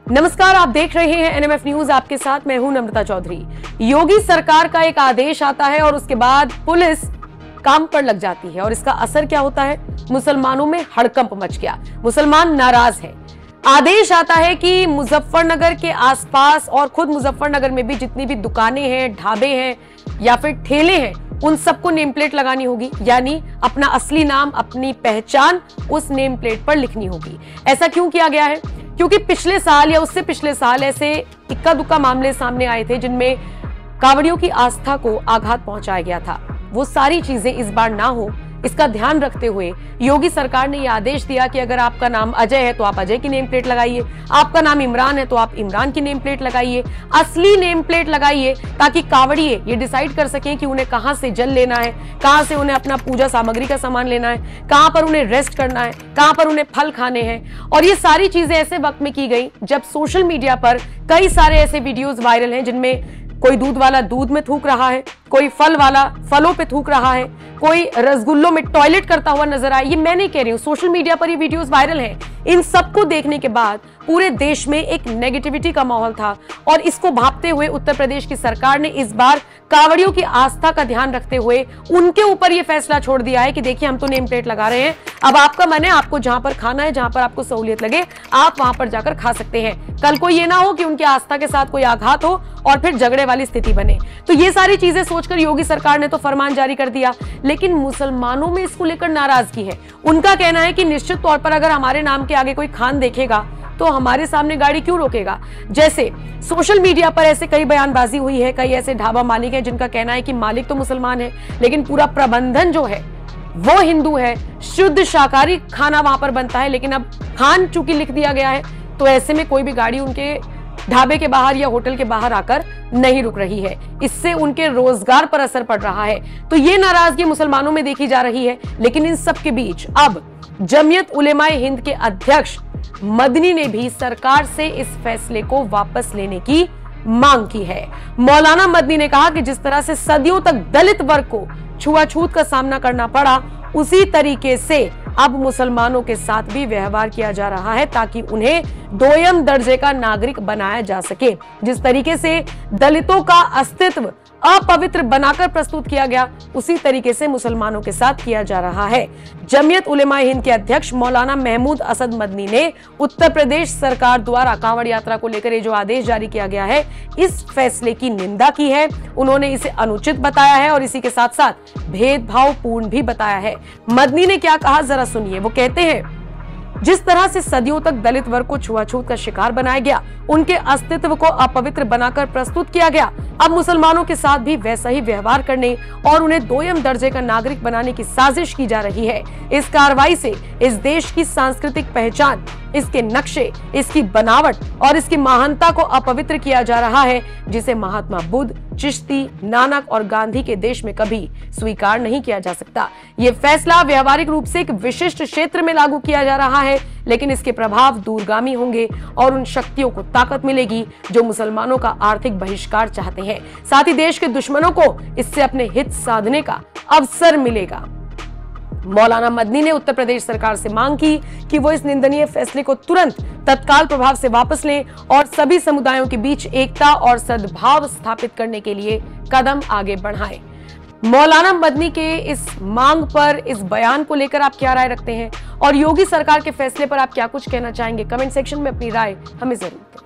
नमस्कार, आप देख रहे हैं एनएमएफ न्यूज। आपके साथ मैं हूं नम्रता चौधरी। योगी सरकार का एक आदेश आता है और उसके बाद पुलिस काम पर लग जाती है और इसका असर क्या होता है? मुसलमानों में हड़कंप मच गया, मुसलमान नाराज हैं। आदेश आता है कि मुजफ्फरनगर के आसपास और खुद मुजफ्फरनगर में भी जितनी भी दुकानें हैं, ढाबे हैं या फिर ठेले हैं, उन सबको नेम प्लेट लगानी होगी, यानी अपना असली नाम, अपनी पहचान उस नेम प्लेट पर लिखनी होगी। ऐसा क्यों किया गया है? क्योंकि पिछले साल या उससे पिछले साल ऐसे इक्का दुक्का मामले सामने आए थे जिनमें कांवड़ियों की आस्था को आघात पहुंचाया गया था। वो सारी चीजें इस बार ना हो, इसका ध्यान रखते हुए योगी सरकार ने यह आदेश दिया कि अगर आपका नाम अजय है तो आप अजय की नेम प्लेट लगाइए, आपका नाम इमरान है तो आप इमरान की नेम प्लेट लगाइए, असली नेम प्लेट लगाइए, ताकि कांवड़िए ये डिसाइड कर सकें कि उन्हें कहां से जल लेना है, कहां से उन्हें अपना पूजा सामग्री का सामान लेना है, कहां पर उन्हें रेस्ट करना है, कहां पर उन्हें फल खाने हैं। और ये सारी चीजें ऐसे वक्त में की गई जब सोशल मीडिया पर कई सारे ऐसे वीडियोज वायरल हैं जिनमें कोई दूध वाला दूध में थूक रहा है, कोई फल वाला फलों पे थूक रहा है, कोई रसगुल्लों में टॉयलेट करता हुआ नजर आए। ये मैं नहीं कह रही हूं, सोशल मीडिया पर ये वीडियोस वायरल हैं। इन सबको देखने के बाद पूरे देश में एक नेगेटिविटी का माहौल था और इसको भांपते हुए उत्तर प्रदेश की सरकार ने इस बार कांवड़ियों की आस्था का ध्यान रखते हुए उनके ऊपर यह फैसला छोड़ दिया है कि देखिए, हम तो नेम प्लेट लगा रहे हैं, अब आपका मन है, आपको जहां पर खाना है, जहां पर आपको सहूलियत लगे, आप वहां पर जाकर खा सकते हैं। कल को ये ना हो कि उनकी आस्था के साथ कोई आघात हो और फिर झगड़े वाली स्थिति बने। तो ये सारी चीजें सोचकर योगी सरकार ने तो फरमान जारी कर दिया, लेकिन मुसलमानों में इसको लेकर नाराजगी है। उनका कहना है कि निश्चित तौर पर अगर हमारे नाम के आगे कोई खान देखेगा तो हमारे सामने गाड़ी क्यों रोकेगा। जैसे सोशल मीडिया पर ऐसे कई बयानबाजी हुई है, कई ऐसे ढाबा मालिक हैं जिनका कहना है कि मालिक तो मुसलमान है लेकिन पूरा प्रबंधन जो है वो हिंदू है, शुद्ध शाकाहारी खाना वहां पर बनता है, लेकिन अब खान चूंकि लिख दिया गया है तो ऐसे में कोई भी गाड़ी उनके ढाबे के बाहर या होटल के बाहर आकर नहीं रुक रही है। इससे उनके रोजगार पर असर पड़ रहा है। तो ये नाराजगी मुसलमानों में देखी जा रही है। लेकिन इन सब के बीच अब जमीयत उलेमाए हिंद के अध्यक्ष मदनी ने भी सरकार से इस फैसले को वापस लेने की मांग की है। मौलाना मदनी ने कहा कि जिस तरह से सदियों तक दलित वर्ग को छुआछूत का सामना करना पड़ा, उसी तरीके से अब मुसलमानों के साथ भी व्यवहार किया जा रहा है ताकि उन्हें दोयम दर्जे का नागरिक बनाया जा सके। जिस तरीके से दलितों का अस्तित्व अपवित्र बनाकर प्रस्तुत किया गया, उसी तरीके से मुसलमानों के साथ किया जा रहा है। जमीयत उलेमाए हिंद के अध्यक्ष मौलाना महमूद असद मदनी ने उत्तर प्रदेश सरकार द्वारा कांवड़ यात्रा को लेकर ये जो आदेश जारी किया गया है, इस फैसले की निंदा की है। उन्होंने इसे अनुचित बताया है और इसी के साथ साथ भेदभावपूर्ण भी बताया है। मदनी ने क्या कहा, जरा सुनिए। वो कहते हैं, जिस तरह से सदियों तक दलित वर्ग को छुआछूत का शिकार बनाया गया, उनके अस्तित्व को अपवित्र बनाकर प्रस्तुत किया गया, अब मुसलमानों के साथ भी वैसा ही व्यवहार करने और उन्हें दोयम दर्जे का नागरिक बनाने की साजिश की जा रही है। इस कार्रवाई से इस देश की सांस्कृतिक पहचान, इसके नक्शे, इसकी बनावट और इसकी महानता को अपवित्र किया जा रहा है, जिसे महात्मा बुद्ध, चिश्ती, नानक और गांधी के देश में कभी स्वीकार नहीं किया जा सकता। ये फैसला व्यवहारिक रूप से एक विशिष्ट क्षेत्र में लागू किया जा रहा है, लेकिन इसके प्रभाव दूरगामी होंगे और उन शक्तियों को ताकत मिलेगी जो मुसलमानों का आर्थिक बहिष्कार चाहते हैं। साथ ही देश के दुश्मनों को इससे अपने हित साधने का अवसर मिलेगा। मौलाना मदनी ने उत्तर प्रदेश सरकार से मांग की कि वो इस निंदनीय फैसले को तुरंत तत्काल प्रभाव से वापस लें और सभी समुदायों के बीच एकता और सद्भाव स्थापित करने के लिए कदम आगे बढ़ाएं। मौलाना मदनी के इस मांग पर, इस बयान को लेकर आप क्या राय रखते हैं और योगी सरकार के फैसले पर आप क्या कुछ कहना चाहेंगे? कमेंट सेक्शन में अपनी राय हमें जरूर दें।